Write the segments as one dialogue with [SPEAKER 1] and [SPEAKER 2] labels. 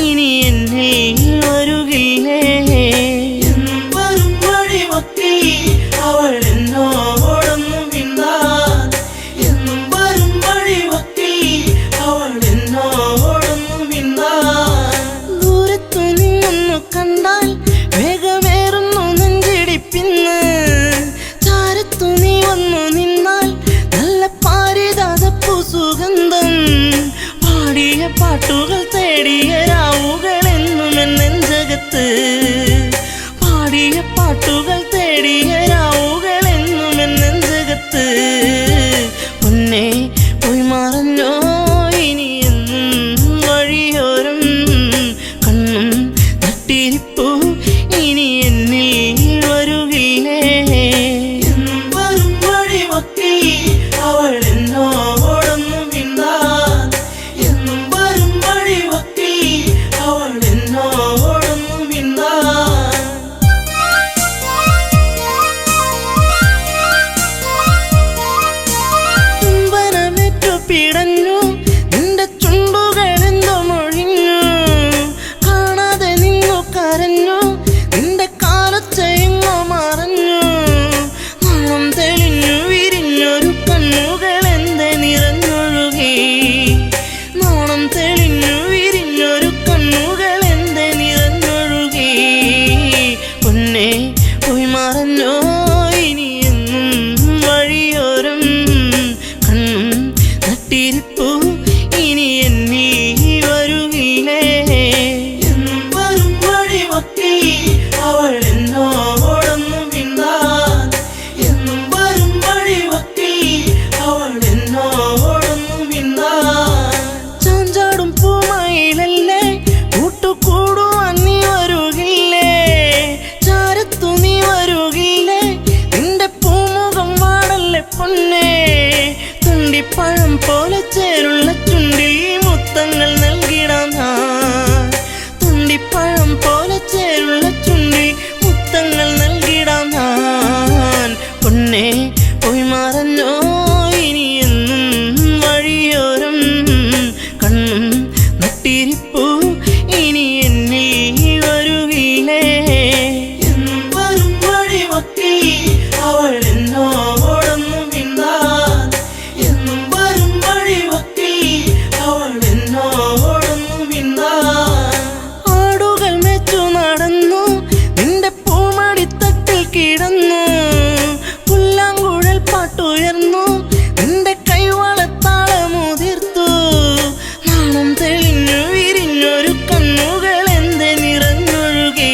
[SPEAKER 1] ഇനി എന്നിൽ വരുകില്ലേ? എന്നും വരും വഴിമൊക്കിൽ അവൾ എന്നോടൊന്നും മിണ്ടാൻ. എന്നും വരും വഴിമൊക്കിൽ അവൾ എന്നോടൊന്നും മിണ്ടാൻ. ദൂരത്തു നിന്നൊന്നു കണ്ടാൽ വേഗമേറുന്നു നെഞ്ചിടിപ്പിന്ന്. ചാരത്തു നീ വന്നു നിന്നാൽ നല്ല പാരിജാതപ്പൂ സുഗന്ധം. പാടിയ പാട്ടുകൾ തേടിയ രാവുകൾ എന്നും എന്നെഞ്ചകത്ത്. പാടിയ പാട്ടുകൾ തേടിയ രാവുകൾ എന്നും എന്നെഞ്ചകത്ത്. പൊന്നേ പോയി മറഞ്ഞോ ഇനി എന്നും വഴിയോരം കണ്ണും നട്ടിരിപ്പൂ ഇനി എന്നിൽ വരുകില്ലേ? എന്നും വരും വഴിമൊക്കിൽ അവൾ എന്നോടൊന്നും മിണ്ടാൻ. എന്നും വരും വഴിമൊക്കിൽ അവൾ എന്നോടൊന്നും മിണ്ടാൻ. ചുംബനമേറ്റു പിടഞ്ഞു നിന്റെ ചുണ്ടുകളെന്തോ മൊഴിഞ്ഞു. കാണാതെ നിന്നു കരഞ്ഞു നിന്റെ കാലൊച്ചയെങ്ങോ മറഞ്ഞു. നാണം തെളിഞ്ഞു വിരിഞ്ഞൊരു കണ്ണുകളെന്തെ നിറഞ്ഞൊഴുകി. നാണം തെളിഞ്ഞു വിരിഞ്ഞൊരു കണ്ണുകളെന്തെ നിറഞ്ഞൊഴുകി. പൊന്നേ പോയി മറഞ്ഞോ ഇനി എന്നും വഴിയോരം കണ്ണും നട്ടിരിപ്പൂ ഇനി എന്നിൽ വരുകില്ലേ? എന്നും വരും വഴിമൊക്കിൽ അവൾ എന്നോടൊന്നും മിണ്ടാൻ. എന്നും വരും വഴിമൊക്കിൽ അവൾ എന്നോടൊന്നും മിണ്ടാൻ. ചാഞ്ചാടും പൂമയിലല്ലേ കൂട്ടുകൂടുവാൻ നീ വരുകില്ലേ? ചാരത്തു നീ വരുകില്ലേ? നിന്റെ പൂമുഖം വാടല്ലേ പൊന്നേ. തുണ്ടിപ്പഴം പോലെ ചേരുള്ള ചുണ്ടിൽ മുത്തങ്ങൾ നൽകിടാം ഞാൻ. തുണ്ടിപ്പഴം പോലെ ചേരുള്ള ചുണ്ടിൽ മുത്തങ്ങൾ നൽകിടാം ഞാൻ. പൊന്നേ പോയി മറഞ്ഞോ ഇനി എന്നും വഴിയോരം കണ്ണും നട്ടിരിപ്പൂ ഇനി എന്നിൽ വരുകില്ലേ? എന്നും വരും വഴിമൊക്കിൽ അവൾ എന്നോടൊന്നും മിണ്ടാൻ. എന്നും വരും വഴിമൊക്കിൽ അവൾ എന്നോടൊന്നും മിണ്ടാൻ. ആടുകൾ മേച്ചു നടന്നു നിന്റെ പൂമടിത്തട്ടിൽ കിടന്നു. പുല്ലാങ്കുഴൽ പാട്ടുയർന്നു നിന്റെ കൈവളത്താളമുതിർത്തു. നാണം തെളിഞ്ഞു വിരിഞ്ഞൊരു കണ്ണുകളെന്തെ നിറഞ്ഞൊഴുകി.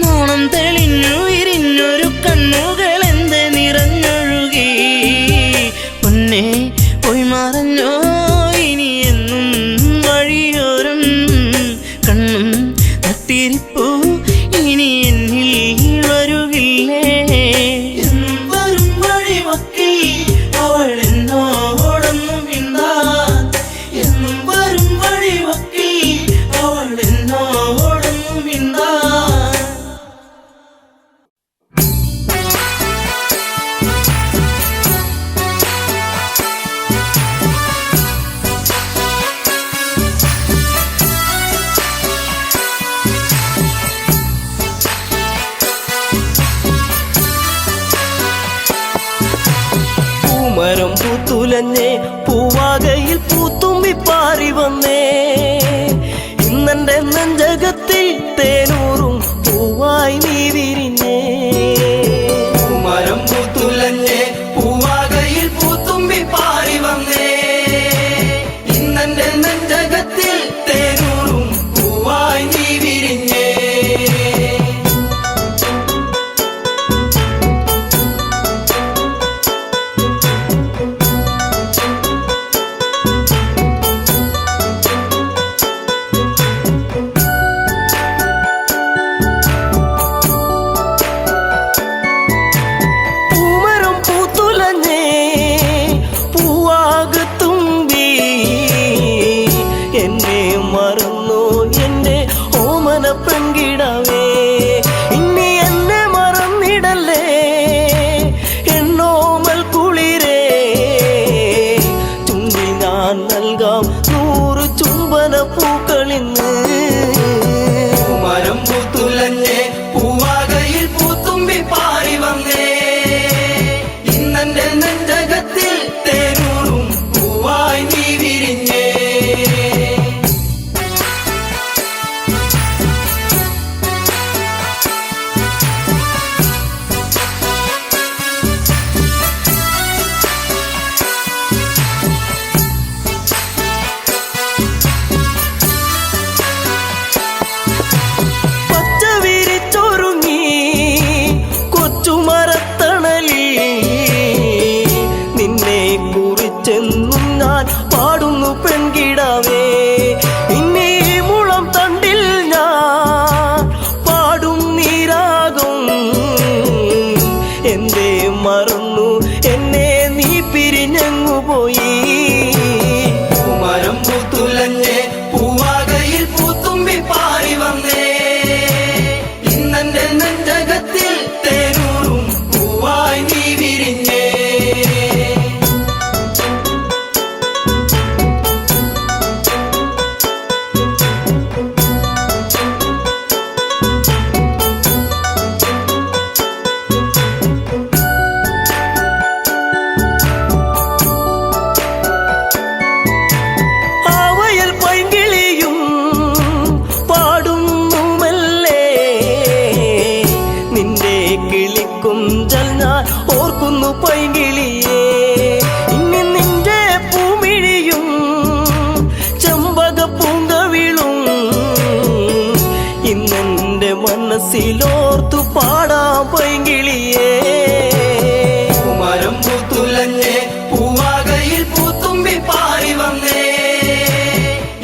[SPEAKER 1] നാണം തെളിഞ്ഞു വിരിഞ്ഞൊരു കണ്ണുകളെന്തെ നിറഞ്ഞൊഴുകി. പൊന്നേ പോയി മറഞ്ഞോ ഇനി എന്നും വഴിയോരം കണ്ണും നട്ടിരിപ്പൂ ഇനി എന്നിൽ വരുകില്ലേ? എന്നും വരും വഴിമൊക്കിൽ അവൾ എന്നോടൊന്നും മിണ്ടാൻ. എന്നും വരും വഴിമൊക്കിൽ അവൾ എന്നോടൊന്നും മിണ്ടാൻ.
[SPEAKER 2] പൂമരം പൂത്തുലഞ്ഞേ പൂവാകയിൽ പൂത്തുമ്പി പാറി വന്നേ. ഇന്നെന്റെ നെഞ്ചകത്തിൽ തേനൂറും പൂവായി നീ വിരിഞ്ഞേ. പൂമരം പൂത്തുലഞ്ഞേ പൂവാകയിൽ പൂത്തുമ്പി പാറി വന്നേ. ഇന്നെന്റെ നെഞ്ചകത്തിൽ തേനൂറും പൂവായി നീ വിരിഞ്ഞേ. നൽകാം 100 ചുംബന പൂക്കൾ അവളിന്ന്. പൂമരം പൂത്തുലഞ്ഞേ പൂവാകയിൽ പൂത്തുമ്പി പാറി വന്നേ, ഇന്നെന്റെ നെഞ്ചകത്തിൽ തേനൂറും പൂവായി നീ വിരിഞ്ഞേ. ചെന്നും ഞാൻ പാടുന്നു പെൺകിടാവേ, ഇന്നീ മുളം തണ്ടിൽ ഞാൻ പാടും നീരാകും. എന്തേ മറന്നു എന്നെ നീ പിരിഞ്ഞങ്ങു പോയി. പൂമരം പൂത്തുലഞ്ഞേ പൂവാകയിൽ പൂത്തുമ്പി പാറി വന്നേ, ഇന്നെന്റെ നെഞ്ചകത്തിൽ തേനൂറും പൂവായി നീ വിരിഞ്ഞേ. കിളിക്കുഞ്ചൽ ഞാൻ ഓർക്കുന്നു പൈങ്കിളിയേ, ഇനി നിന്റെ പൂമിഴിയും ചെമ്പക പൂങ്കവിളും ഇന്നെന്റെ മനസ്സിലോർത്തു പാടാം പൈങ്കിളിയേ. പൂമരം പൂത്തുലഞ്ഞേ പൂവാകയിൽ പൂത്തുമ്പി പാറി വന്നേ,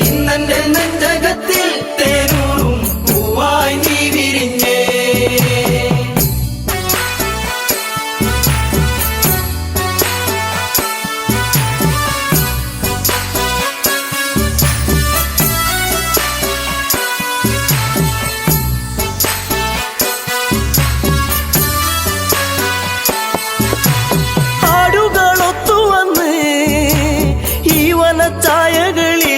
[SPEAKER 2] ഇന്നെന്റെ നെഞ്ചകത്തിൽ തേനൂറും പൂവായി നീ വിരിഞ്ഞേ. ചായകളിൽ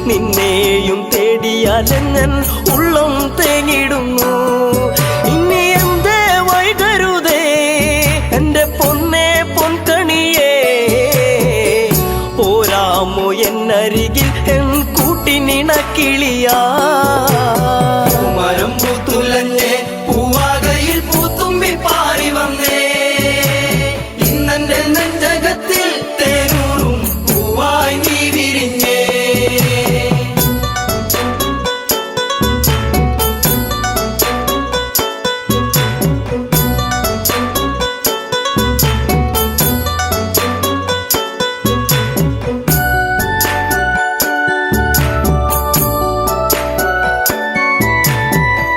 [SPEAKER 2] നിന്നെയും തേടിയാലെങ്ങൻ ഉള്ളം തേങ്ങിടുന്നു. ഇനി എന്തേ വൈകരുതേ എന്റെ പൊന്നേ പൊൻകണിയേ, പോരാമോ എന്നരികിൽ എൻ കൂട്ടിനിണക്കിളിയാ. മരം പൂത്തുലഞ്ഞേ പൂവാകയിൽ പൂത്തുമ്പി പാറി വന്നേ, ഇന്നെന്റെ നെഞ്ചകത്തിൽ തേനൂറും പൂവായി നീ വിരിഞ്ഞേ.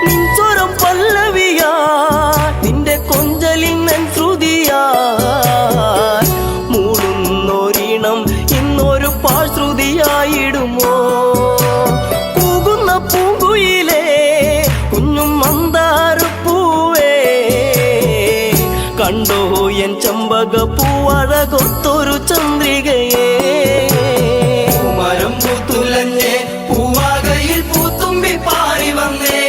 [SPEAKER 2] നിൻസ്വരം പല്ലവിയാ, നിന്റെ കൊഞ്ചലിൻ ശ്രുതിയാ, മൂടുന്നൊരീണം ഇന്നൊരു പാഴ്ശ്രുതിയായിടുമോ. കൂകുന്ന പൂങ്കുയിലേ കുഞ്ഞും മന്ദാരപ്പൂവേ, കണ്ടോ എൻ ചെമ്പക പൂവഴകൊത്തൊരു ചന്ദ്രികയേ. മരം പൂത്തുലഞ്ഞേ പൂവാകയിൽ പൂത്തുമ്പി പാറി വന്നേ,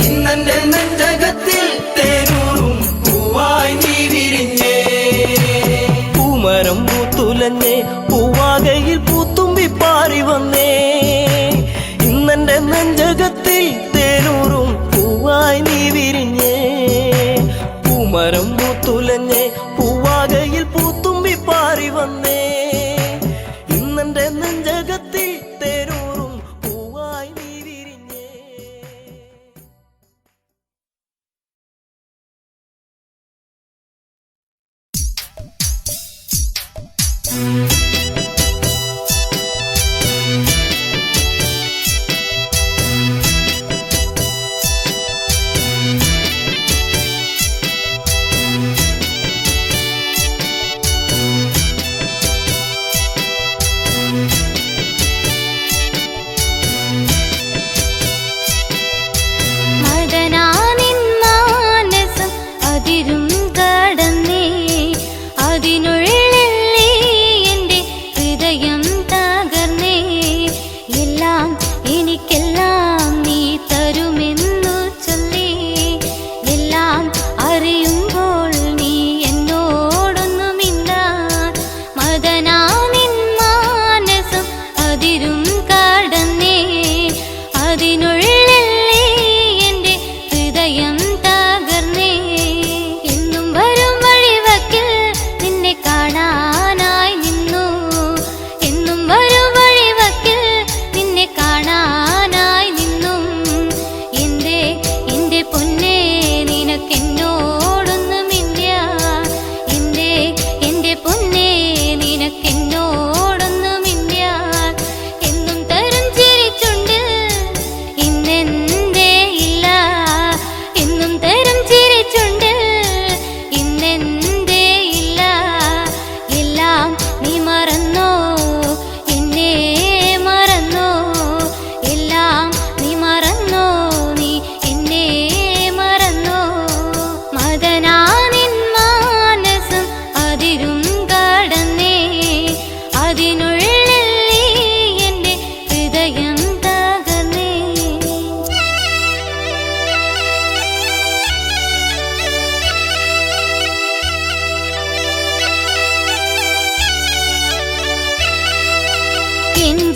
[SPEAKER 2] ഇന്നെന്റെ നെഞ്ചകത്തിൽ തേനൂറും പൂവായി നീ വിരിഞ്ഞേ. പൂമരം പൂത്തുലഞ്ഞേ പൂവാകയിൽ പൂത്തുമ്പി പാറി വന്നേ, ഇന്നെന്റെ നെഞ്ചകത്തിൽ തേനൂറും പൂവായി നീ വിരിഞ്ഞേ. പൂമരം പൂത്തുലഞ്ഞേ പൂവാകയിൽ പൂത്തുമ്പി പാറി വന്നേ, ഇന്നെന്റെ നെഞ്ചകത്തിൽ തേനൂറും പൂവായി നീ വിരിഞ്ഞേ.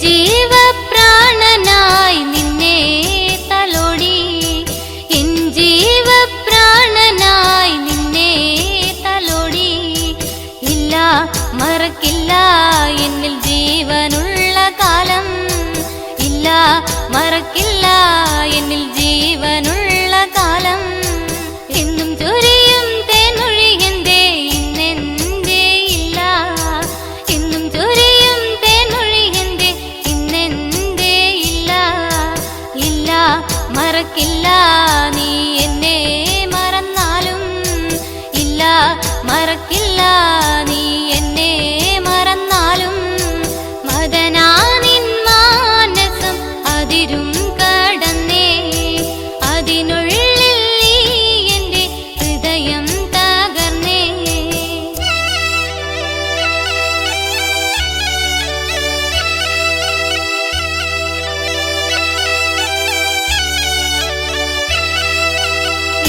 [SPEAKER 3] ജീവപ്രാണനായി നിന്നെ തലോടി, എൻ ജീവപ്രാണനായി നിന്നെ തലോടി. ഇല്ല മറക്കില്ല എന്നിൽ ജീവനുള്ള കാലം, ഇല്ല മറക്കില്ല എന്നിൽ ജീവനുള്ള കാലം. എന്നും ചൊരിയും തേനൊഴി എന്തേ ഇന്നെന്തേ ഇല്ല, എന്നും ചൊരിയും തേനൊഴി എന്തേ ഇന്നെന്തേ ഇല്ല. ഇല്ല മറക്കില്ല നീ എന്നെ മറന്നാലും, ഇല്ല മറക്കില്ല നീ എന്നെ മറന്നാലും. മദനാനിൻ മാനസം അതിരും കടന്നേ, അതിനുള്ളിൽ നീ എന്റെ ഹൃദയം തകർന്നേ.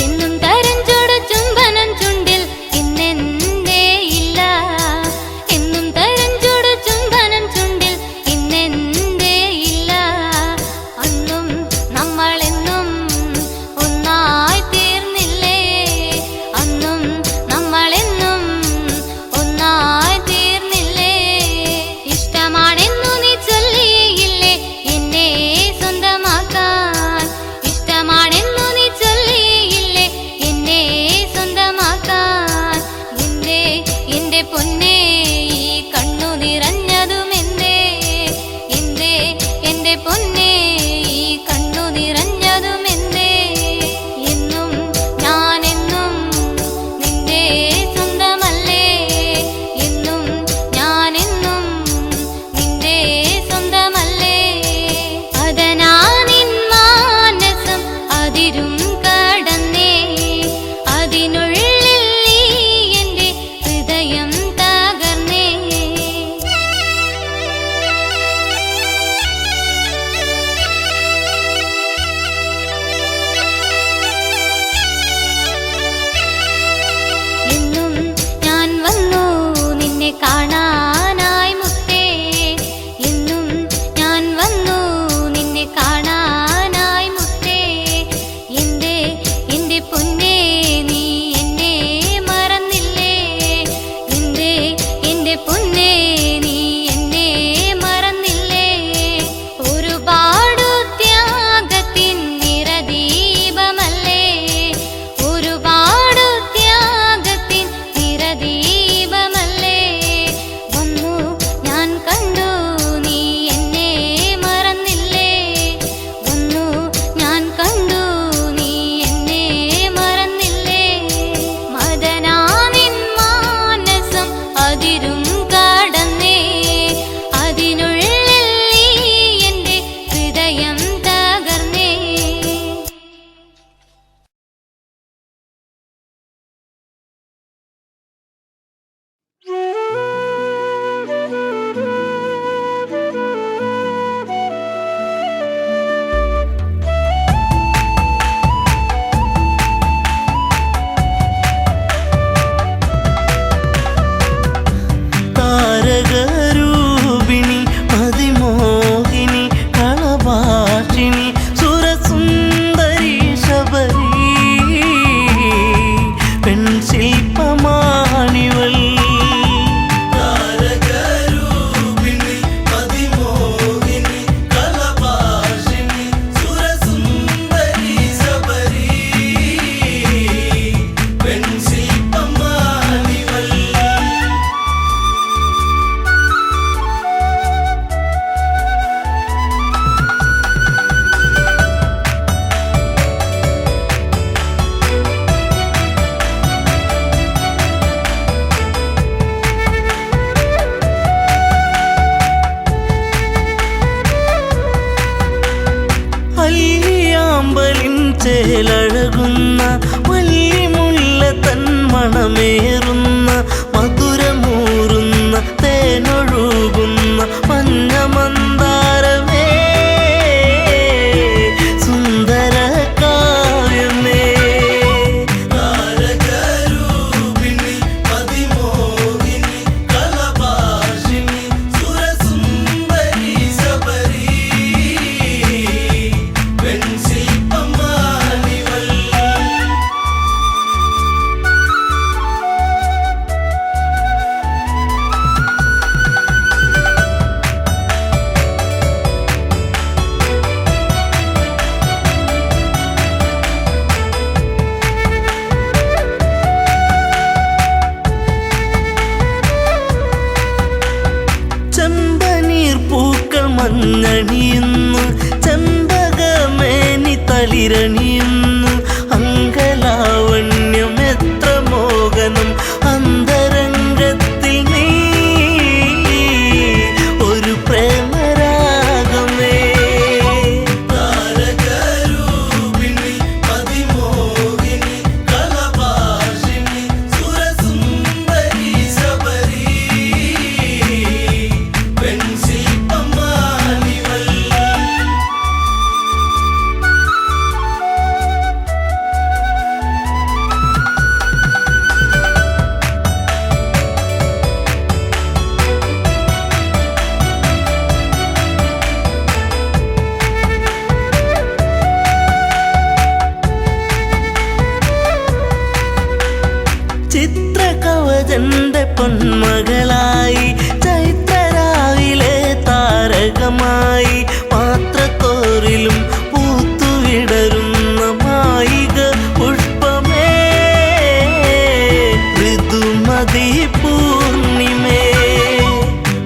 [SPEAKER 3] എന്നും തരഞ്ചോട് ചുംബനം ചുണ്ടിൽ ഇന്നെന്തേ ഇല്ല, എന്നും തരഞ്ചോട് ചുംബനം ചുണ്ടിൽ ഇന്നെന്തേ ഇല്ല. അന്നും നമ്മളെന്നും ഒന്നായി തീർന്നില്ലേ, അന്നും നമ്മളെന്നും ഒന്നായി തീർന്നില്ലേ. ഇഷ്ടമാണെന്നു നീ ചൊല്ലിയില്ലേ എന്നെ സ്വന്തമാക്കാൻ, ഇഷ്ടമാണെന്നു നീ ചൊല്ലിയില്ലേ എന്നെ സ്വന്തമാക്കാൻ. എന്റെ പൊന്നേ ഈ കണ്ണു നിറഞ്ഞതുമെന്തേ, എന്റെ പൊന്നേ ഈ കണ്ണു നിറഞ്ഞതുമെന്തേ. എന്നും ഞാനെന്നും നിന്റെ സ്വന്തമല്ലേ, എന്നും ഞാനെന്നും നിന്റെ സ്വന്തമല്ലേ. അതനാനിൻ മാനസം അതിരും കടന്നേ, അതിനുള്ളിൽ നീ എന്റെ ഹൃദയം തകർന്നേ. എന്നും ഞാൻ വന്നു നിന്നെ കാണാനായി മുത്തേ, എന്നും ഞാൻ വന്നു നിന്നെ കാണാനായി മുത്തേ. എന്റെ പൊന്നേ നീ എന്നെ മറന്നില്ലേ, എന്റെ പൊന്നേ നീ എന്നെ മറന്നില്ലേ. ഒരുപാടു ത്യാഗത്തിൻ നിറദീപമല്ലേ, ഒരുപാടു ത്യാഗത്തിൻ നിറദീപമല്ലേ. വന്നു ഞാൻ കണ്ടു നീ എന്നെ മറന്നില്ലേ, വന്നു ഞാൻ കണ്ടു നീ എന്നെ മറന്നില്ലേ. മദനാനിൻ മാനസം അതിരും കടന്നേ, അതിനുള്ളിൽ നീ എന്റെ ഹൃദയം തകർന്നേ.
[SPEAKER 1] താരകരൂപിണി അതിമോഹിനി കളഭാഷിണി സുരസുന്ദരി ശബരി പെൺശില്പമാണിവൾ. താരകരൂപിണി അതിമോഹിനി കളഭാഷിണി സുരസുന്ദരി ശബരി പെൺശില്പമാണിവൾ. അല്ലിയാമ്പലിൻ ചേലഴകുന്ന വല്ലിമുല്ല തൻ മണമേറുന്ന മധുരമൂറുന്ന തേനൊഴുകുന്ന മഞ്ഞമന്ദാരമേ സുന്ദര കാവ്യമേ. താരകരൂപിണി അതിമോഹിനി കളഭാഷിണി സുരസുന്ദരി ശബരി കണിയുന്നു, ചെമ്പകമേനി തളിരണിയുന്നു. അങ്കലാവണ്യം എത്ര മോഹനം അന്തരംഗത്തിൽ നീ ഒരു പ്രേമരാഗമേ.
[SPEAKER 2] താരകരൂപിണി അതിമോഹിനി കലഭാഷിണി സുരസുന്ദരി ശബരി പെൺശില്പമാനിവൾ.
[SPEAKER 1] ചിത്രകവചന്റെ പൊന്മകളായി ചൈത്രരാവിലെ താരകമായി പാത്രത്തോറിലും പൂത്തുവിടരുന്ന മായിക പുഷ്പമേ ഋതുമതി പൂർണിമേ.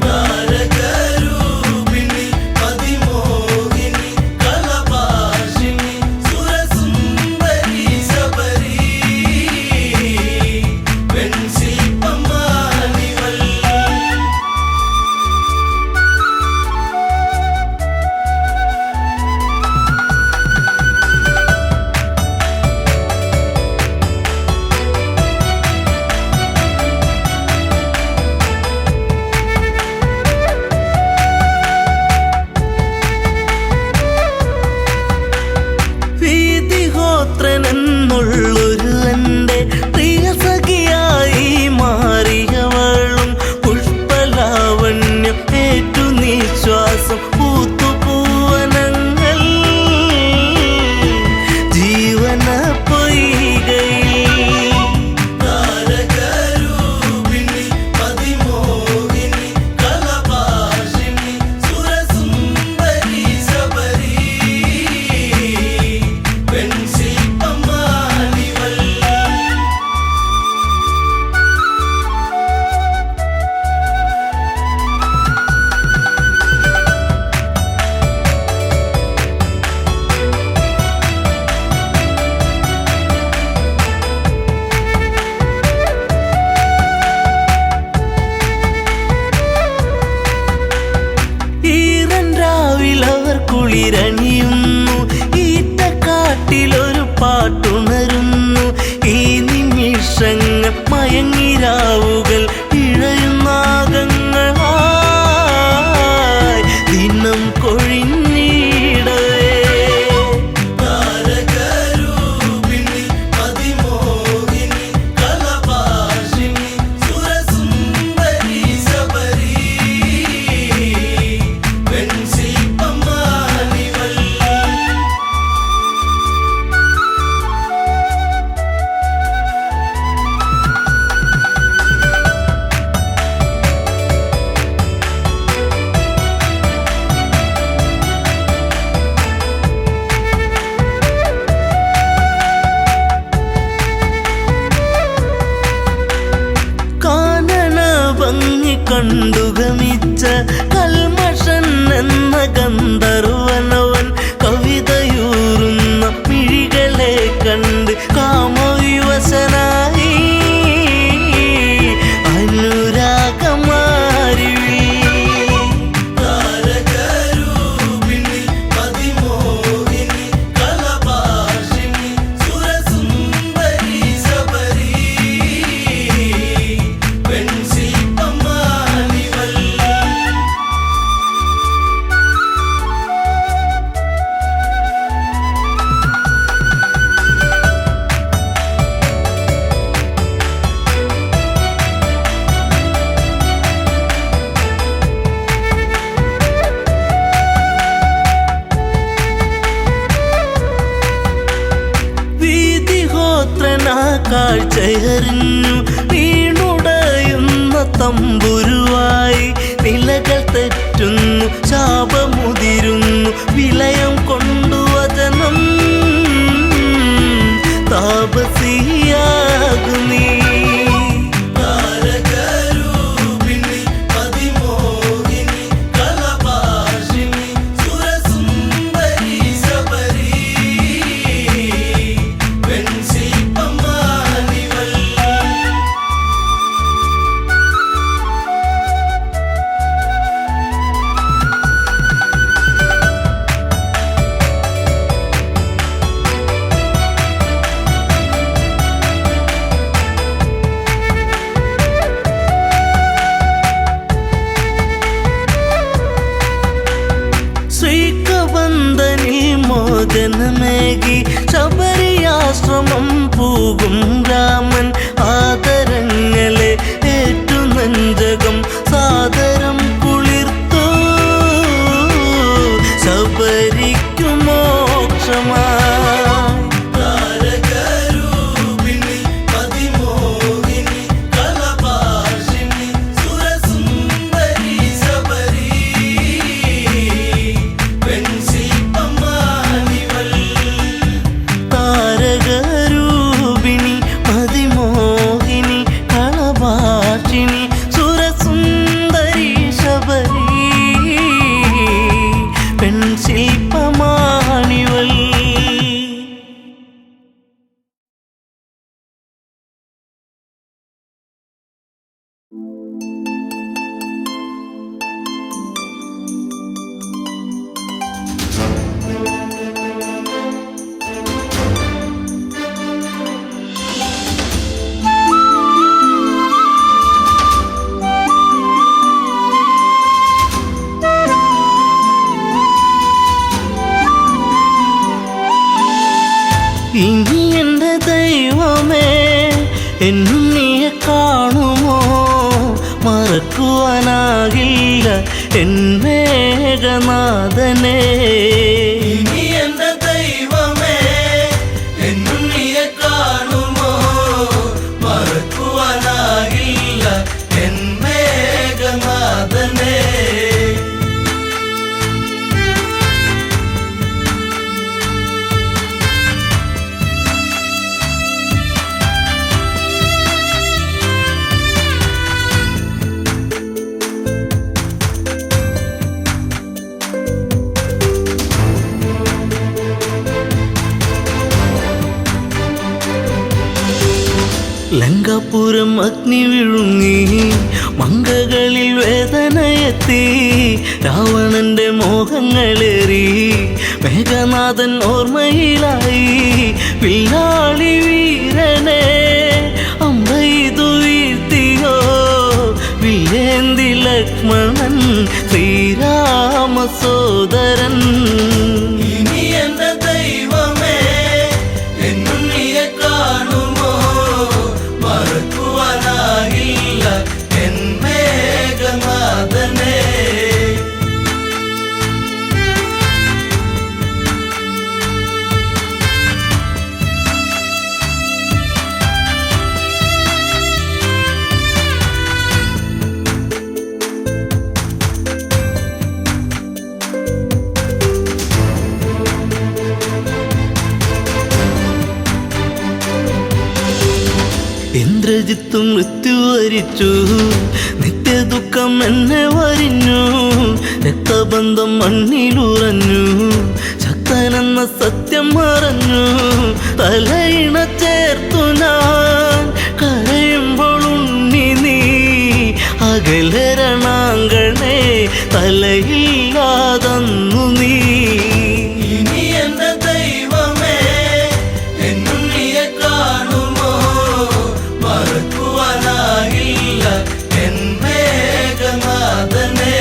[SPEAKER 2] താരകരൂപിണി അതിമോഹിനി കലഭാഷിണി സുരസുന്ദരി ശബരി പെൺശില്പമാനിവൾ.
[SPEAKER 1] വീതിഹോത്രനെന്നുള്ളൊരു എൻ്റെ പ്രിയ സഖിയായി മാറിയവളും പുഷ്പലാവണ്യം ഏറ്റു നിശ്വാസം പൂത്തുപൂവനങ്ങൾ ജീവന പൊയ്കയിൽ.
[SPEAKER 2] താരകരൂപിണി അതിമോഹിനി കലഭാഷിണി സുരസുന്ദരി ശബരി പെൺശില്പമാനിവൾ.
[SPEAKER 1] ഈറൻ രാവിലവർ കുളിരണിയുന്നു, ഈറ്റക്കാട്ടിലൊരു പാട്ടുണരുന്നു. ഈ നിമിഷങ്ങൾ മയങ്ങിരാവുകൾ ഇഴയുന്നാഗങ്ങളായി ദിനം കൊഴിഞ്ഞിടവേ.
[SPEAKER 2] താരകരൂപിണി അതിമോഹിനി കലഭാഷിണി സുരസുന്ദരി ശബരി പെൺശില്പമാനിവൾ.
[SPEAKER 1] കാനന ഭംഗി കണ്ടുഗമിച്ച കൽമഷൻ എന്ന ഗന്ധർവനവൻ കവിതയൂറുന്ന മിഴികളെ കണ്ട് കാമവിവശനായി അനുരാഗമാരിവി.
[SPEAKER 2] താരകരൂപിണി അതിമോഹിനി കലഭാഷിണി സുരസുന്ദരി ശബരി പെൺശില്പമാനിവൾ.
[SPEAKER 1] വീതിഹോത്രനാ കാഴ്ചയറിഞ്ഞു വീണുടയുന്ന തമ്പുരുവായി നിലകൾ തെറ്റുന്നു, ശാപമുതിരുന്നു, വിലയം കൊണ്ടുവചനം താപസിയാകുന്നീ.
[SPEAKER 2] താരകരൂപിണി അതിമോഹിനി കലഭാഷിണി സുര
[SPEAKER 1] ശ്രീകബന്ധനിൽ മോചനമേകി ശബരിയാശ്രമം പോകും രാമൻ ആദരങ്ങളെ ഏറ്റു നെഞ്ചകം സാദരം കുളിർത്തു ശബരിക്കു മോക്ഷമായി
[SPEAKER 2] താരകരൂപിണി പതിമോഹിനി കളഭാഷിണി സുരസുന്ദരി ശബരി പെൺശില്പമാണിവൾ
[SPEAKER 1] താരകരൂപിണി മതിമോഹിനി കളഭാഷിണി സുരസുന്ദരി ശബരി പെൺശില്പമാണിവൾ. ഇനി എൻ്റെ ദൈവമേ എന്നും നീയെ കാണുമോ മറക്കുവാനാകില്ല എൻ മേഘനാഥനെ.
[SPEAKER 2] ഇനി എന്റെ ദൈവമേ എന്നും നീയെ കാണുമോ മറക്കുവാനാകില്ല എൻ മേഘനാഥനെ.
[SPEAKER 1] ലങ്കാപുരം അഗ്നി വിഴുങ്ങി മങ്കകളിൽ വേദനയെത്തി രാവണന്റെ മോഹങ്ങളേറി മേഘനാഥൻ ഓർമ്മയിലായി വില്ലാളി വീരനെ അമ്പെയ്തു വീഴ്ത്തിയോ വില്ലേന്തി ലക്ഷ്മണൻ ശ്രീരാമ സോദരൻ.
[SPEAKER 2] ഇനി എന്റെ ദൈവമേ എന്നും നീയെ കാണുമോ മറക്കുവാനാകില്ല എൻ മേഘനാഥനെ.
[SPEAKER 1] ഇന്ദ്രജിത്തും മൃത്യു വരിച്ചു നിത്യദുഃഖം എന്നെ വരിഞ്ഞു രക്തബന്ധം മണ്ണിലുറഞ്ഞു ശക്തനെന്ന സത്യം മറഞ്ഞു തലയിണ ചേർത്തു ഞാൻ കരയുമ്പോൾ ഉണ്ണി നീ അകലരണാങ്കണേ തലയില്ലാതന്നു നീ.
[SPEAKER 2] ഇനി എന്റെ ദൈവമേ എന്നും നീയെ കാണുമോ മറക്കുവാനാകില്ല എൻ മേഘനാഥനെ.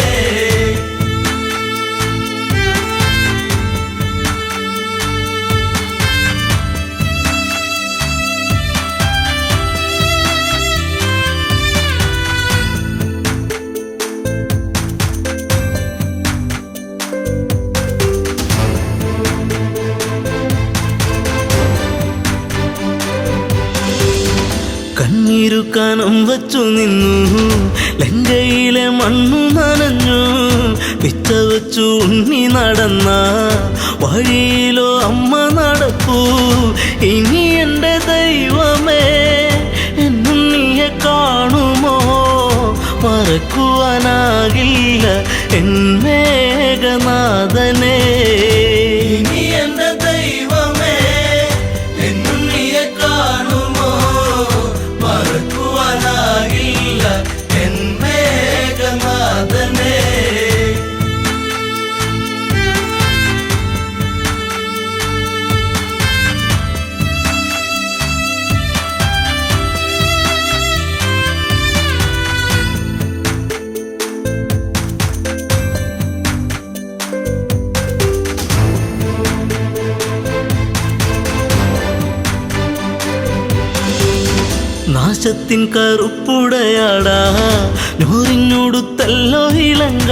[SPEAKER 1] കണ്ണീരു കനം വച്ചു നിന്നു ലങ്കയിലെ മണ്ണു നനഞ്ഞു പിച്ച വച്ചു ഉണ്ണി നടന്ന വഴിയിലോ അമ്മ നടപ്പൂ. ഇനി എൻ്റെ ദൈവമേ എന്നും നീയെ കാണുമോ മറക്കുവാനാകില്ല എൻ മേഘനാഥനെ.
[SPEAKER 2] ഇനി എന്റെ ദൈവമേ എന്നും നീയെ കാണുമോ മറക്കുവാനാകില്ല എൻ മേഘനാഥനെ.
[SPEAKER 1] നാശത്തിൻ കറുപ്പുടയാടാ നൂറിനോടുത്തല്ലോ ഇളങ്ക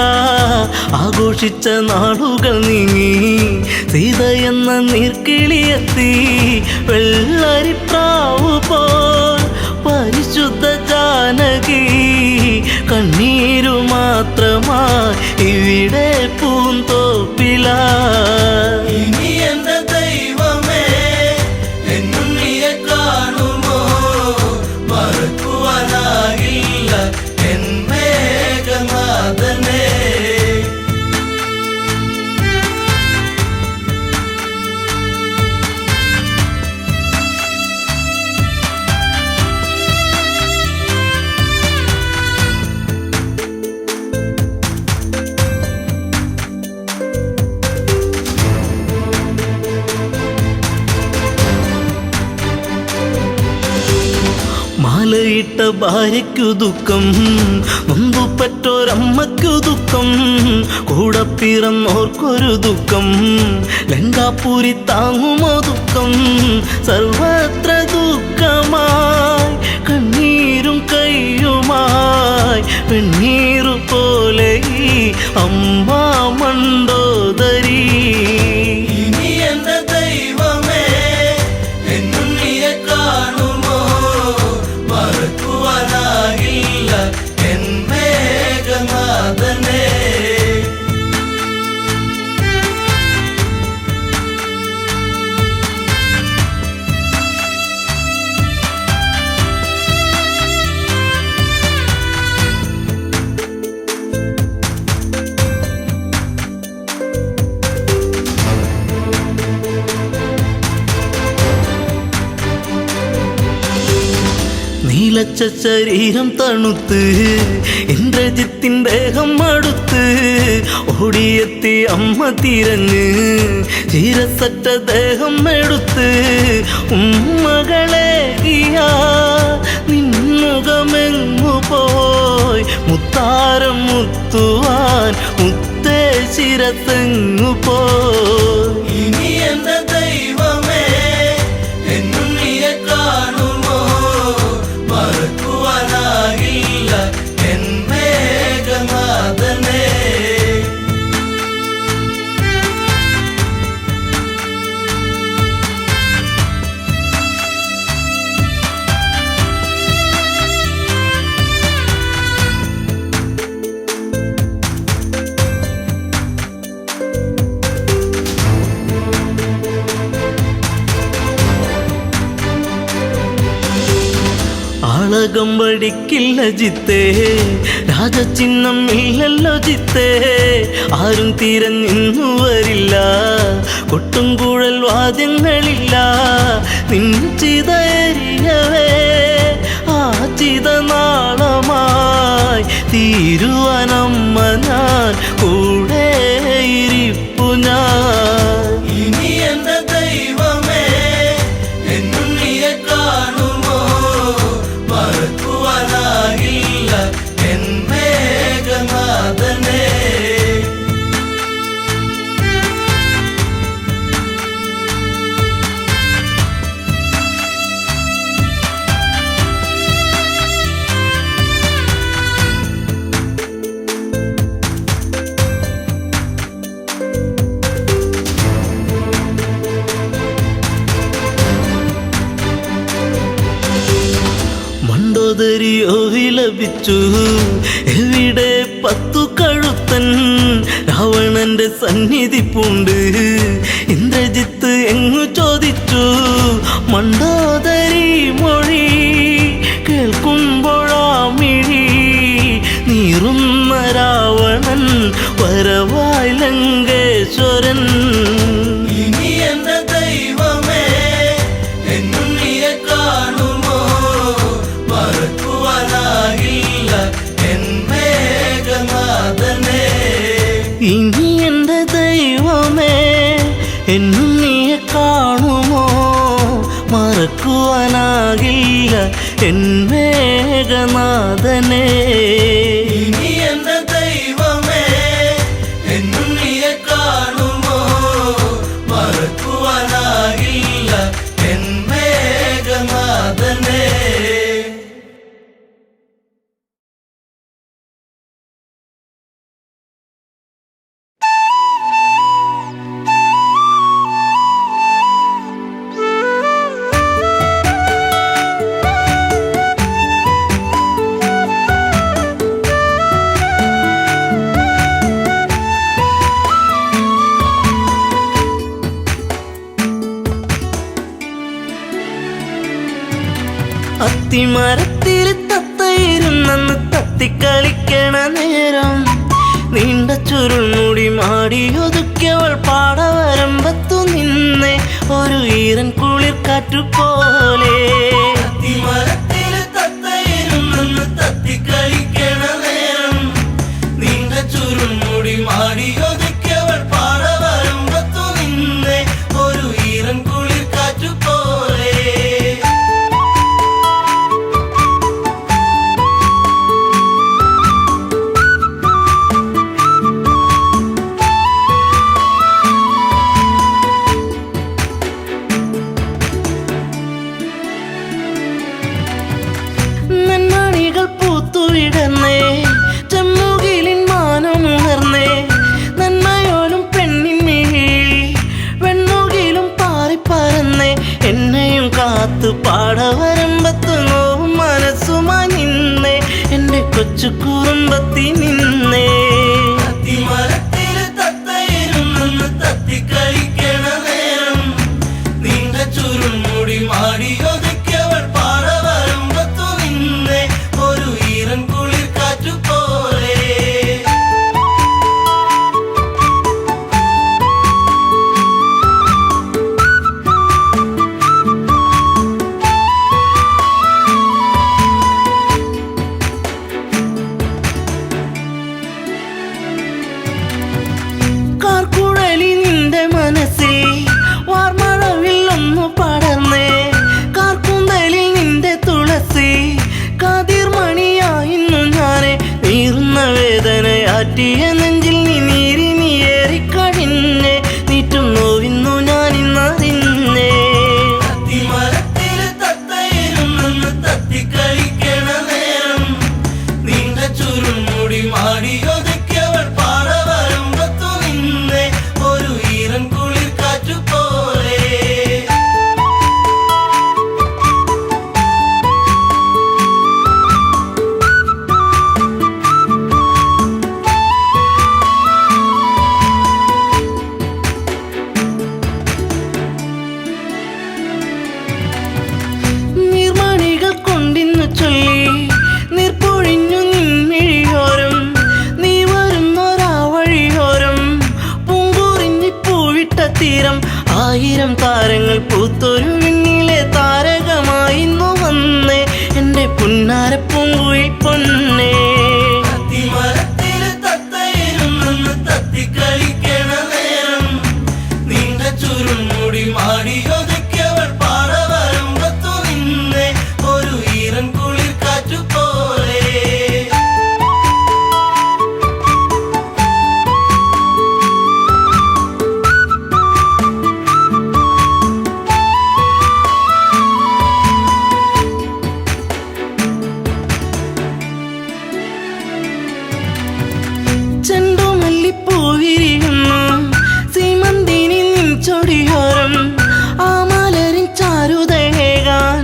[SPEAKER 1] ആഘോഷിച്ച നാളുകൾ നീങ്ങി സീത എന്ന നീർക്കിളിയെത്തി വെള്ളരിപ്രാവു പോൽ പരിശുദ്ധ ജാനകി കണ്ണീരു മാത്രമായി ഇവിടെ പൂന്തോപ്പില
[SPEAKER 2] ഇനി എന്റെ ദൈവമേ എന്നും നീയെ കാണുമോ മറക്കുവാനാകില്ല എൻ മേഘനാഥനെ
[SPEAKER 1] മാലയിട്ട ഭാര്യയ്ക്കു ദുഃഖം നൊന്തുപറ്റോരമ്മയ്ക്കു ദുഃഖം കൂടെ പിറന്നോർക്കൊരു ദുഃഖം ലങ്കാപുരി താങ്ങുമോ ദുഃഖം സർവത്ര ദുഃഖമായി കണ്ണീരും കയ്യുമായി വെണ്ണീറു പോലെ ഈ അമ്മ മണ്ടോദരി
[SPEAKER 2] ഇനി എന്റെ ദൈവമേ എന്നും നീയെ കാണുമോ മറക്കുവാനാകില്ല എൻ മേഘനാഥനെ
[SPEAKER 1] നീലച്ച ശരീരം തണുത്ത് ഇന്ദ്രജിത്തിൻ ദേഹം അടുത്ത് ഓടിയെത്തി അമ്മ തിരഞ്ഞ് ചീരസറ്റ ദേഹം എടുത്ത് ഉമ്മകളേകിയ നിന്നുകമെങ്ങു പോയി മുത്താരം മുത്തുവാൻ മുത്തേ ശിരത്തെങ്ങു പോയി
[SPEAKER 2] ഇനി എന്റെ ദൈവമേ എന്നും നീയെ കാണുമോ മറക്കുവാനാകില്ല എൻ മേഘനാഥനെ
[SPEAKER 1] ആളകം വടിക്കില്ല ജിത്തേ രാജചിഹ്നം ഇല്ലല്ലോ ജിത്തേ ആരും തിരഞ്ഞിന്നു വരില്ല കൊട്ടും കുഴൽ വാദ്യങ്ങളില്ല നിൻചിതയരിയവേ ആ ചിത നാളമായി തീരുവനമ്മ ഞാൻ കൂടെ ഇരിപ്പു ഞാൻ
[SPEAKER 2] ഇനി എന്റെ ദൈവമേ എന്നും നീയെ കാണുമോ മറക്കുവാനാകില്ല എൻ മേഘനാഥനെ
[SPEAKER 1] മണ്ടോദരിയോ വിലപിച്ചു എവിടെ പത്തു കഴുത്തൻ രാവണന്റെ സന്നിധി പൂണ്ട് ഇന്ദ്രജിത്ത് എങ്ങു ചോദിച്ചു മണ്ടോദരി മൊഴി കേൾക്കുമ്പോഴാമിഴി നീറുന്ന രാവണൻ വരവായി ലങ്കേശ്വരൻ
[SPEAKER 2] ഇനി എന്റെ ദൈവമേ എന്നും നീയെ കാണുമോ മറക്കുവാനാകില്ല എൻ മേഘനാഥനെ
[SPEAKER 1] ഇനി എൻ്റെ ദൈവമേ എന്നും നീയെ കാണുമോ മറക്കുവാനാകില്ല എൻ മേഘനാഥനെ
[SPEAKER 2] ഇനി എന്റെ ദൈവമേ എന്നും നീയെ കാണുമോ മറക്കുവാനാകില്ല എൻ മേഘനാഥനെ
[SPEAKER 1] അത്തിമരത്തിൽ തത്തയിരുന്നെന്ന് തത്തിക്കളിക്കണ നേരം നീണ്ട ചുരുൾമുടി മാടിയൊതുക്കിയവൾ പാടവരമ്പത്തു നിന്നെ ഒരു ഈറൻ കുളിർ കാറ്റുപോലെ.
[SPEAKER 2] അത്തിമരത്തില് തത്തയിരുന്നെന്ന് തത്തിക്കളിക്കണ നേരം നീണ്ട ചുരുൾമുടി മാടിയൊതുക്കിയവൾ പാടവരമ്പത്തു നിന്നെ ഒരു ഈറൻ കുളിർ കാറ്റുപോലെ.
[SPEAKER 1] നന്മണികൾ പൂത്തുവിടന്നേ ചെമ്മുകിലിൻ മാനമുണർന്നേ നന്മയോലും പെണ്ണിൻ മിഴിയിൽ വെണ്ണുകിലും പാറിപ്പറന്നേ എന്നെയും കാത്തു പാടവരമ്പത്ത് നോവും മനസ്സുമായി നിന്നേ എൻ്റെ കൊച്ചു കുറുമ്പത്തി നിന്നേ.
[SPEAKER 2] അത്തിമരത്തില് തത്തയിരുന്നെന്ന് തത്തിക്കളിക്കണ നേരം നീണ്ട ചുരുൾമുടി മാടിയൊതുക്കിയവൾ പാടവരമ്പത്തു നിന്നെ ഒരു ഈറൻ കുളിർ കാറ്റുപോലെ.
[SPEAKER 1] കാർക്കുഴലി നിന്റെ മനസ്സിൽ വാർമഴവിൽ ഒന്നു പടർന്നേ കാർക്കുന്തലിൽ നിന്റെ തുളസി കാതിർമണിയായിരുന്നു ഞാനെ നീറുന്ന വേദനയാറ്റിയ നെഞ്ചിൽ നീ നീരി നീയേറിക്കഴിഞ്ഞേ നീറ്റും നോവിന്നു ഞാനിന്നറിഞ്ഞേ.
[SPEAKER 2] അത്തിമരത്തില് തത്തയിരുന്നെന്ന് തത്തിക്കളിക്കണ നേരം നീണ്ട ചുരുൾമുടി മാടിയൊതുക്കിയവൾ പാടവരമ്പത്തു നിന്നെ ഒരു ഈറൻ കുളിർ കാറ്റുപോലെ.
[SPEAKER 1] നീർമണികൾ കൊണ്ടിന്നു ചൊല്ലി നീർപ്പൊഴിഞ്ഞു നിൻമിഴിയോരം നീ വരുന്നൊരാ വഴിയോരം പൂങ്കുറിഞ്ഞി പൂവിട്ട തീരം ആയിരം താരങ്ങൾ പൂത്തൊരു വിണ്ണിലെ താരകമായിന്നു വന്നേ എൻ്റെ പുന്നാര പൂങ്കുയിൽ പൊന്നേ.
[SPEAKER 2] അത്തിമരത്തില് തത്തയിരുന്നെന്ന് തത്തിക്കളിക്കണ നേരം നീണ്ട ചുരുൾമുടി മാടിയൊതുക്കിയവൾ പാടവരമ്പത്തു നിന്നെ ഒരു ഈറൻ കുളിർ കാറ്റുപോലെ.
[SPEAKER 1] ചെണ്ടുമല്ലിപ്പൂവിരിയുന്നു സീമന്തിനി നിൻ ചൊടിയോരം ആ മലരിൻ ചാരുതയേകാൻ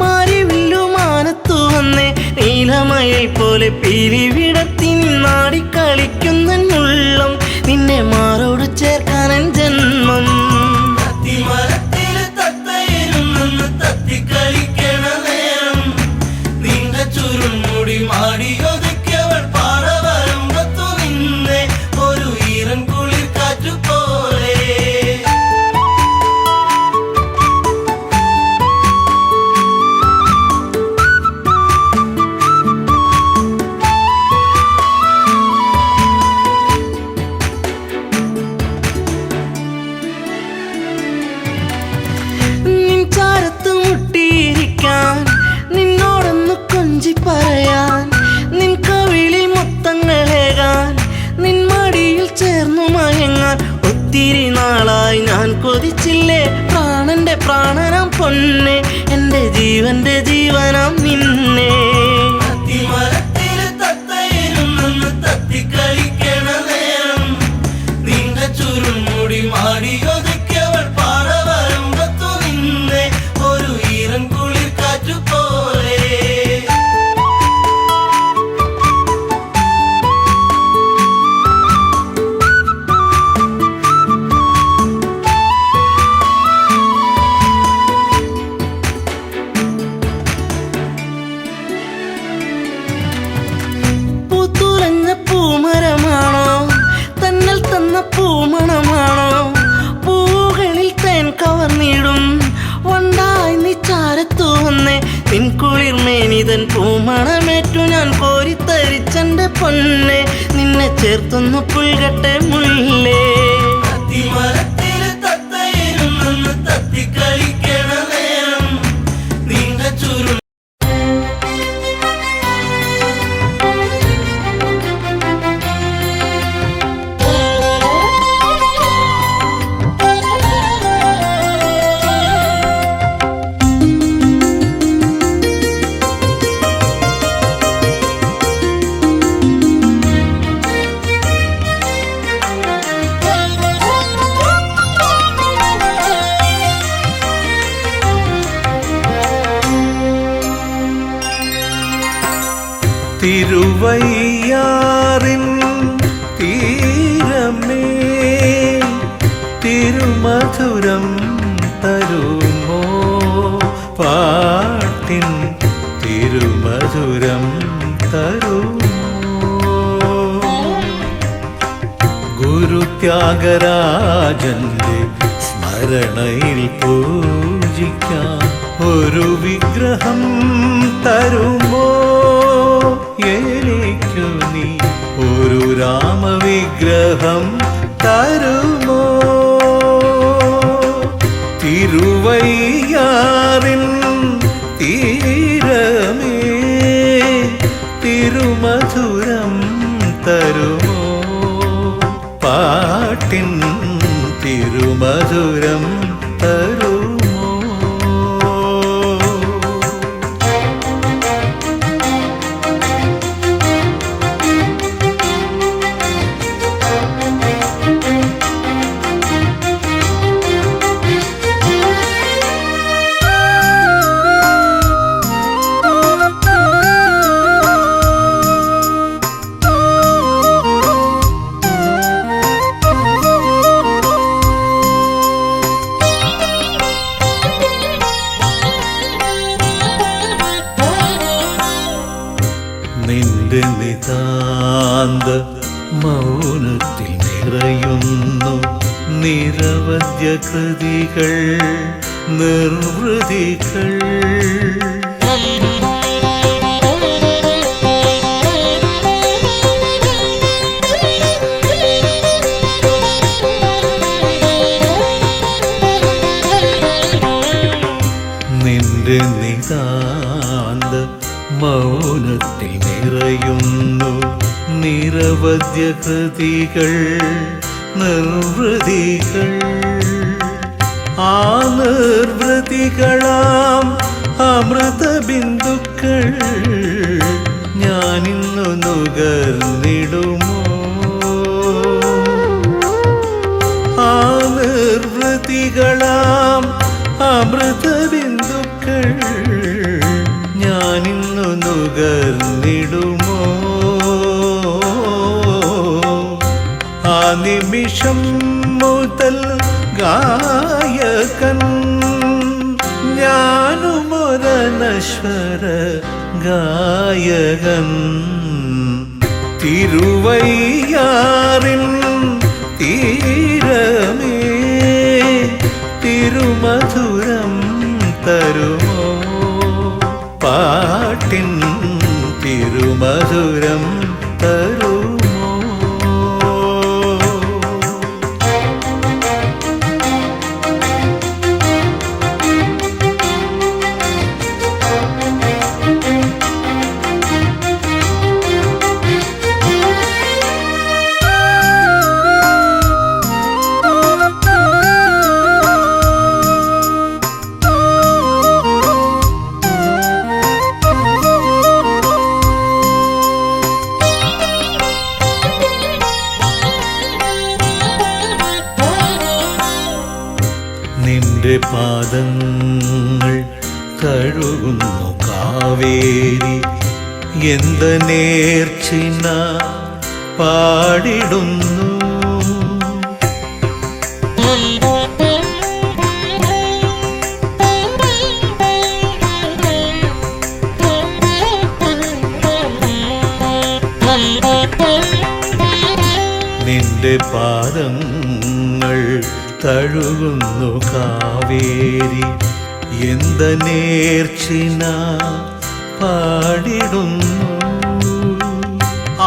[SPEAKER 1] മാരിവില്ലു മാനത്തു വന്നേ നീലമയിൽ പോലെ പിരിവിടത്തി നിന്നാടിക്കളിക്കുന്നുള്ളം നിന്നെ മാറോട് ചേർക്കാനൻ ജന്മം.
[SPEAKER 2] അത്തിമരത്തില് തത്തയിരുന്നെന്ന് തത്തിക്കളിക്കണ നേരം നീണ്ട ചുരുൾമുടി മാടിയൊതുക്കിയവൾ പാടവരമ്പത്തു നിന്നെ ഒരു ഈറൻ കുളിർ കാറ്റുപോലെ.
[SPEAKER 1] നിൻ ചാരത്ത് മുട്ടിയിരിക്കാൻ നിന്നോടൊന്ന് കൊഞ്ചി പറയാൻ നിൻ കവിളിൽ മുത്തങ്ങളേകാൻ നിൻ മടിയിൽ ചേർന്നു മയങ്ങാൻ ഒത്തിരി നാളായി ഞാൻ കൊതിച്ചില്ലേ പ്രാണന്റെ പ്രാണനാം പൊന്നെ എൻ്റെ ജീവന്റെ ജീവനാം നിന്നെ.
[SPEAKER 2] അത്തിമരത്തില് തത്തയിരുന്നെന്ന് തത്തിക്കളിക്കണ നേരം നീണ്ട ചുരുൾമുടി മാടിയൊതുക്കിയവൾ പാടവരമ്പത്തു നിന്നെ ഒരു ഈറൻ കുളിർ കാറ്റുപോലെ.
[SPEAKER 1] പൊന്നെ നിന്നെ ചേർത്തൊന്നു പുൽകട്ടെ മുല്ലേ
[SPEAKER 2] അത്തിമരത്തില് തത്തയിരുന്നെന്ന് തത്തിക്കളിക്കണ നേരം നീണ്ട ചുരുൾ
[SPEAKER 4] തിരുവയ്യാറിൻ തീരമേ തിരുമധുരം തരുമോ പാട്ടിൻ തിരുമധുരം തരുമോ ഗുരുത്യാഗരാജന്റെ സ്മരണയിൽ പൂജിക്കാൻ ഒരു വിഗ്രഹം തരുമോ എനിക്കു നീ ഒരു രാമവിഗ്രഹം തരുമോ തിരുവയ്യാറിൻ തീരമേ തിരുമധുരം തരുമോ പാട്ടിൻ തിരുമധുരം തരുമോ നിന്റെ നിതാന്ത മൗനത്തിൽ നിറയുന്നു നിരവധ്യ കൃതികൾ നിർവൃതികൾ നിന്റെ നിതാന്ത മൗനത്തിൽ നിറയുന്നു നിരവധ്യ കൃതികൾ നിർവൃതികൾ ആ നിർവൃതികളാം അമൃത ബിന്ദുക്കൾ ഞാനിന്നു നുകർന്നിടുമോ ആ നിർവൃതികളാം അമൃത ബിന്ദുക്കൾ ഞാനിന്നു നുകർന്നിടുമോ ആ നിമിഷം മുതൽ ഗായകൻ ഞാനുമൊരനശ്വര ഗായകൻ തിരുവയ്യാറിൻ തീരമേ തിരുമധുരം തരുമോ പാട്ടിൻ തിരുമധുരം തരുമോ നിന്റെ പാദങ്ങൾ കഴുകുന്നു കാവേരി എന്ത നേർച്ചിന പാടിടുന്നു നിന്റെ പാദങ്ങൾ തഴുകുന്നു കാവേരി എന്ത നേർച്ചിന പാടിടുന്നു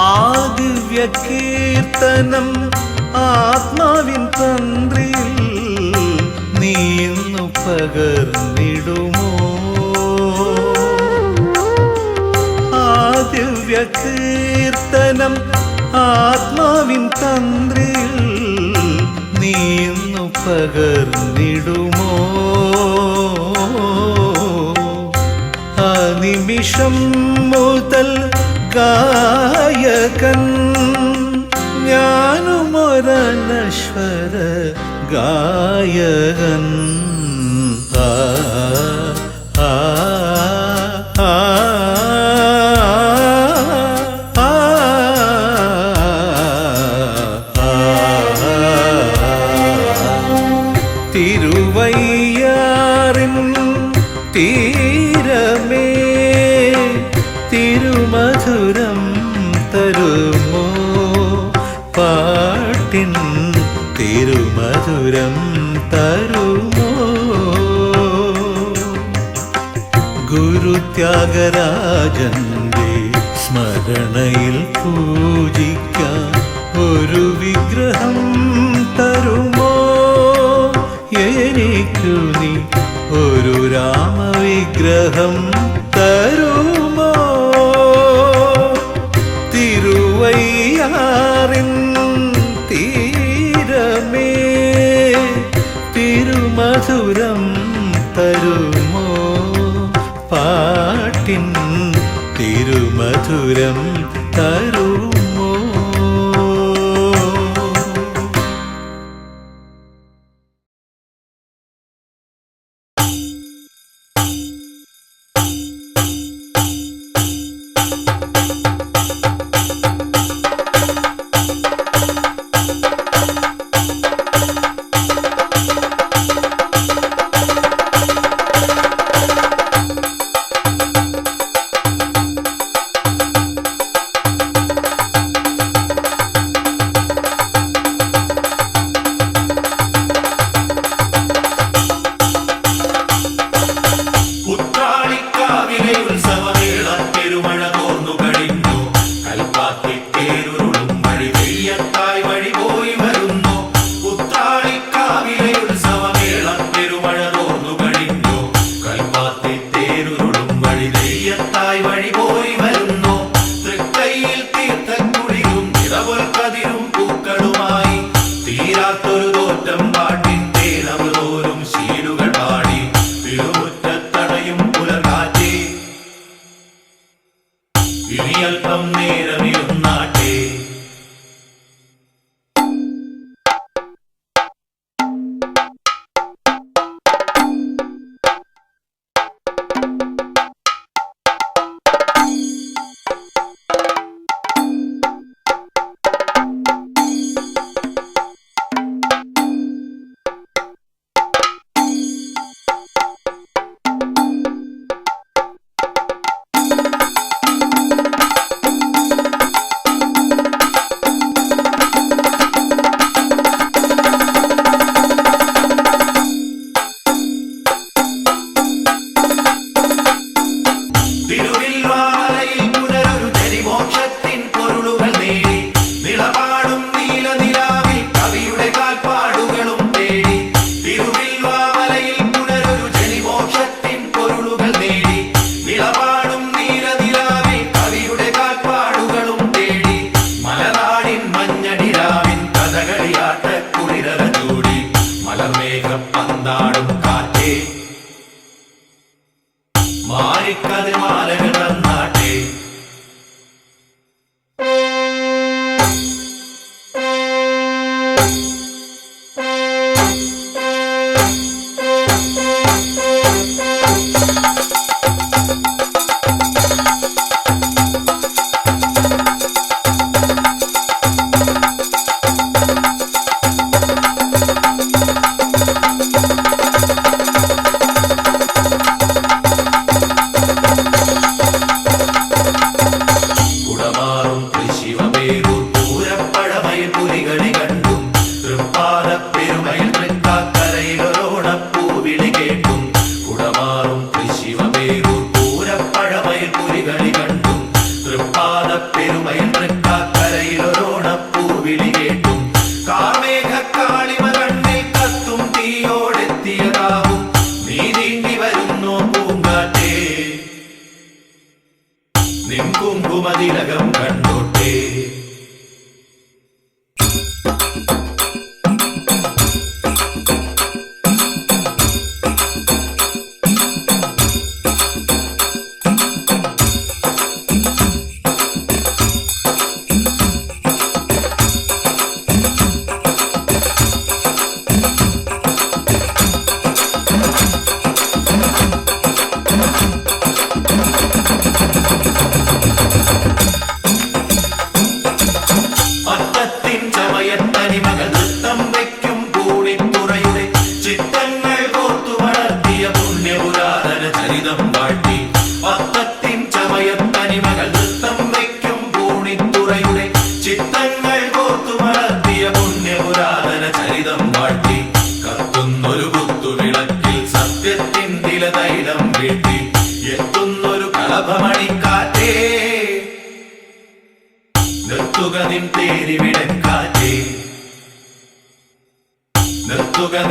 [SPEAKER 4] ആ ആ ദിവ്യ കീർത്തനം ആത്മാവിൻ തന്ത്രിയിൽ നീന്നു പകർന്നിടുമോ? ആ ദിവ്യ കീർത്തനം ആത്മാവിൻ തന്ത്രിയിൽ നീന്നു പകർന്നിടുമോ? ആ നിമിഷം മുതൽ ഗായകൻ ഞാനുമൊരനശ്വര ഗായകൻ. ആ ആ ആ തിരുവയ്യാറിൻ തീരമേ തിരുമധുരം തരുമോ? പാട്ടിൻ തിരുമധുരം തരുമോ? ഗുരുത്യാഗരാജന്റെ സ്മരണയിൽ പൂജിക്കാൻ ഒരു വിഗ്രഹം തരുമോ? എനിക്കു നീ ഒരു രാമവിഗ്രഹം തരുമോ? തിരുവയ്യാറിൻ തീരമേ തിരുമധുരം തരുമോ? പാട്ടിൻ തിരുമധുരം തരുമോ?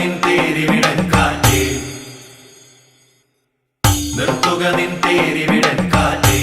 [SPEAKER 2] നിൻ തേരിവിടൻ കാറ്റേ, നിർത്തുക നിൻ തേരിവിടൻ കാറ്റേ.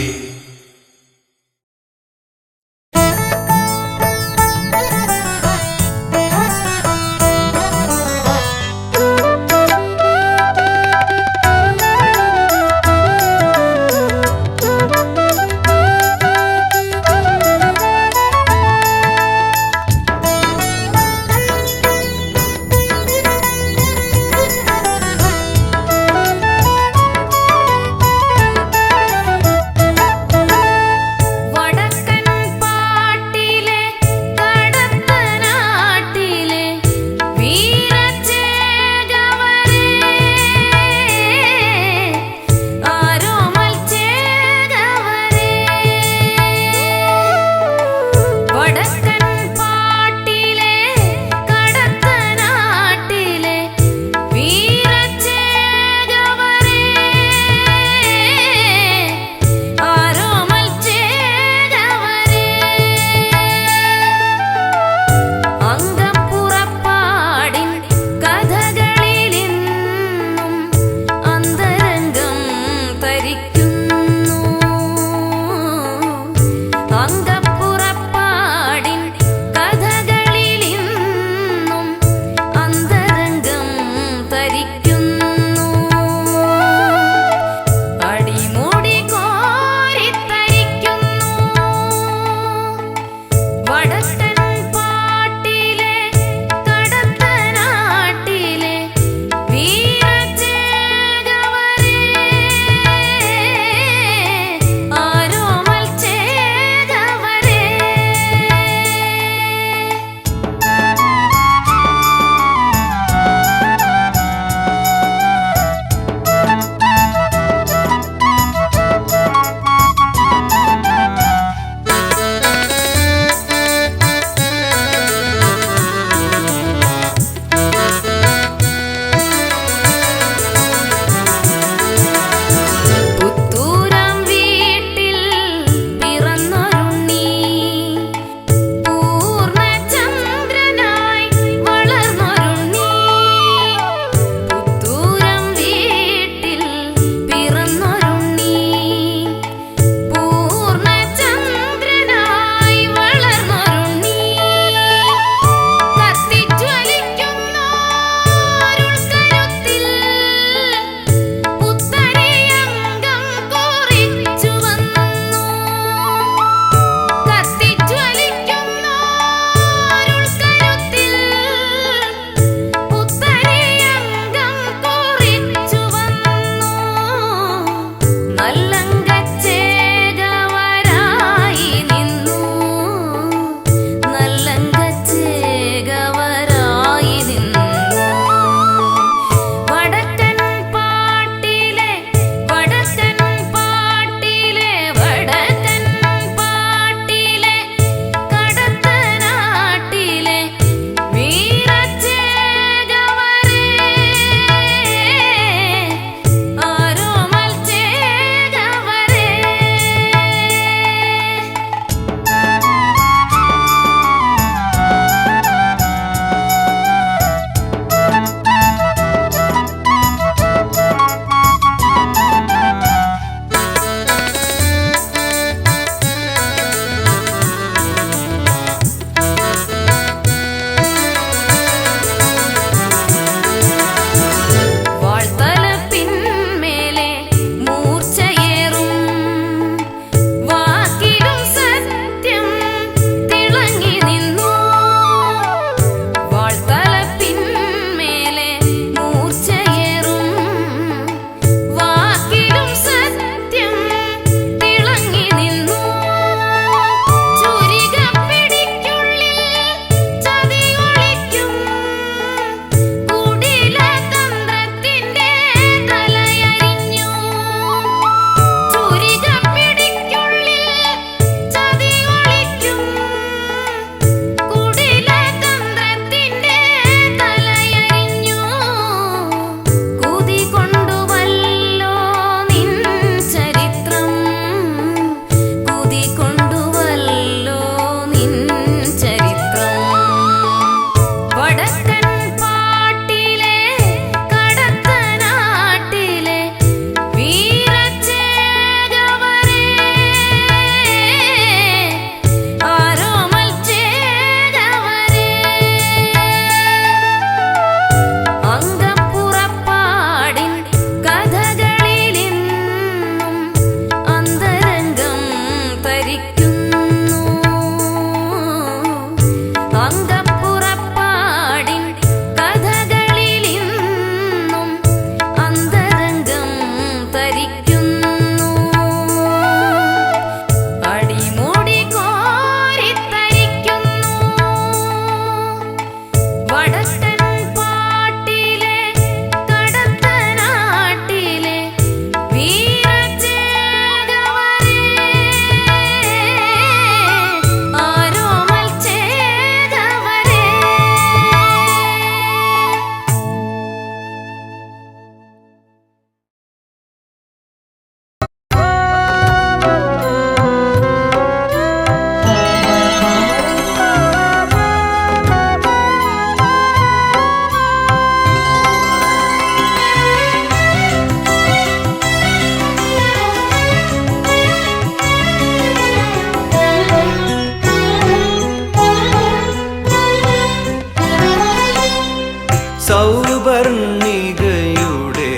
[SPEAKER 4] സൗവർണികയുടെ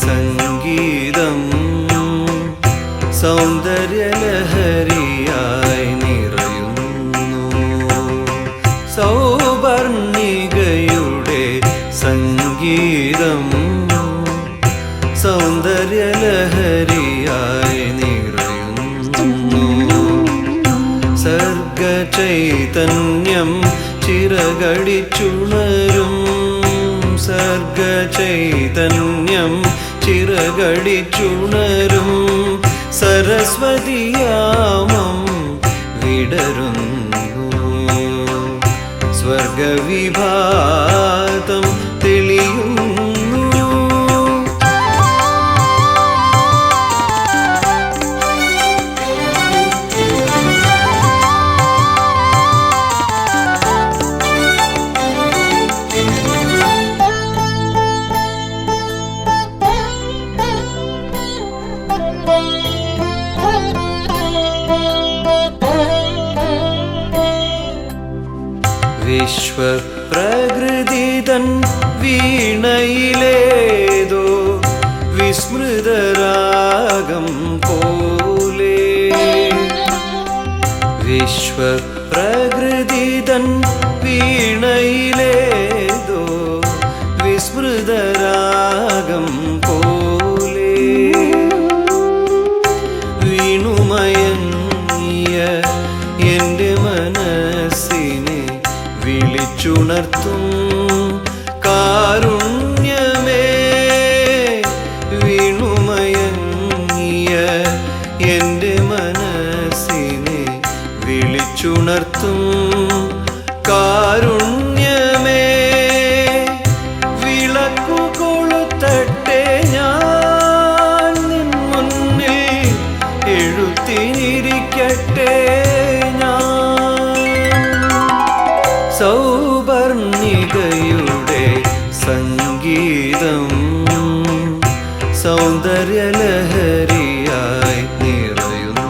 [SPEAKER 4] സംഗീതം സൗന്ദര്യലഹരിയായി നിറയുന്നു. സൗവർണികയുടെ സംഗീതം സൗന്ദര്യലഹരിയായി നിറയുന്നു. സർഗചൈതന്യം ചിറകടിച്ചുണരും. സർഗചൈതന്യം ചിറകടിച്ചുണരും. സരസ്വതിയാമം വിടരുന്നു. സ്വർഗവിഭാതം തെളിയുന്നു. വിശ്വപ്രകൃതിതൻ വീണയിലേതോ വിസ്മൃതരാഗം പോലെ. വിശ്വപ്രകൃതിതൻ വീണയിലേതോ വിസ്മൃതരാഗം പോലെ. വീണുമയങ്ങിയ എൻ്റെ മനസ്സിനെ വിളിച്ചുണർത്തും കാരുണ്യമേ. വീണുമയങ്ങിയ എൻ്റെ മനസ്സിനെ വിളിച്ചുണർത്തും കാരുണ്യമേ. വിളക്കു കൊളുത്തട്ടെ ഞാൻ നിൻ മുന്നിൽ, എഴുത്തിനിരിക്കട്ടെ സൗവർണികയുടെ സംഗീതം സൗന്ദര്യലഹരിയായി നിറയുന്നു.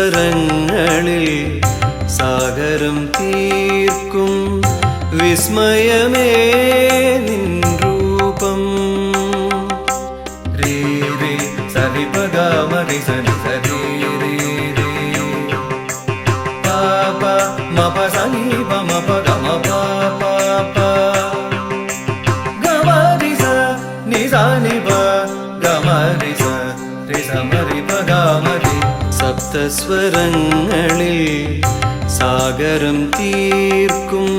[SPEAKER 4] സപ്തസ്വരങ്ങളിൽ സാഗരം തീർക്കും വിസ്മയമേ നിൻ രൂപം. രേ രേ സരി പഗ മരി സരി സരി രേ രേ പാപ മപ സനി പ മപ ഗമ പാപ ഗമരി സ നി സനി പ ഗമരി സ രി സമരി പ ഗമരി. സപ്തസ്വരങ്ങളിൽ സാഗരം തീർക്കും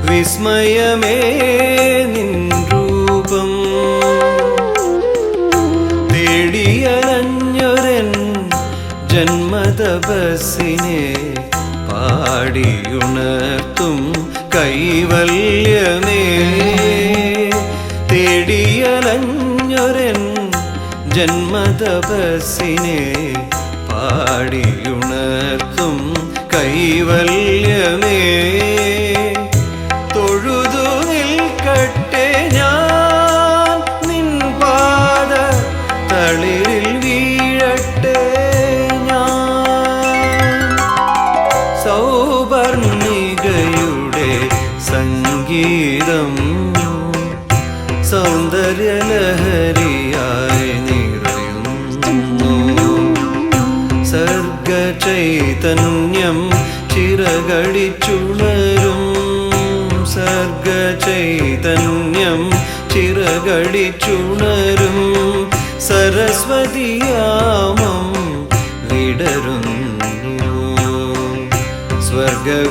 [SPEAKER 4] വിസ്മയമേ നിൻ രൂപം. തേടിയലഞ്ഞൊരൻ ജന്മതപസ്സിനെ പാടിയുണർത്തും കൈവല്യമേ. തേടിയലഞ്ഞൊരൻ ജന്മതപസ്സിനെ പാടിയുണർത്തും കൈവല്യമേ. തൊഴുതു നിൽക്കട്ടെ ഞാൻ നിൻ പാദ തളിരിൽ വീഴട്ടെ ഞാൻ. സൗവർണികയുടെ സംഗീതം സൗന്ദര്യലഹരിയായി നിറയുന്നു. സർഗചൈതന്യം ചിറകടിച്ചുണരും. സർഗചൈതന്യം ചിറകടിച്ചുണരും. സരസ്വതിയാമം വിടരുന്നു. സ്വർഗവിഭാതം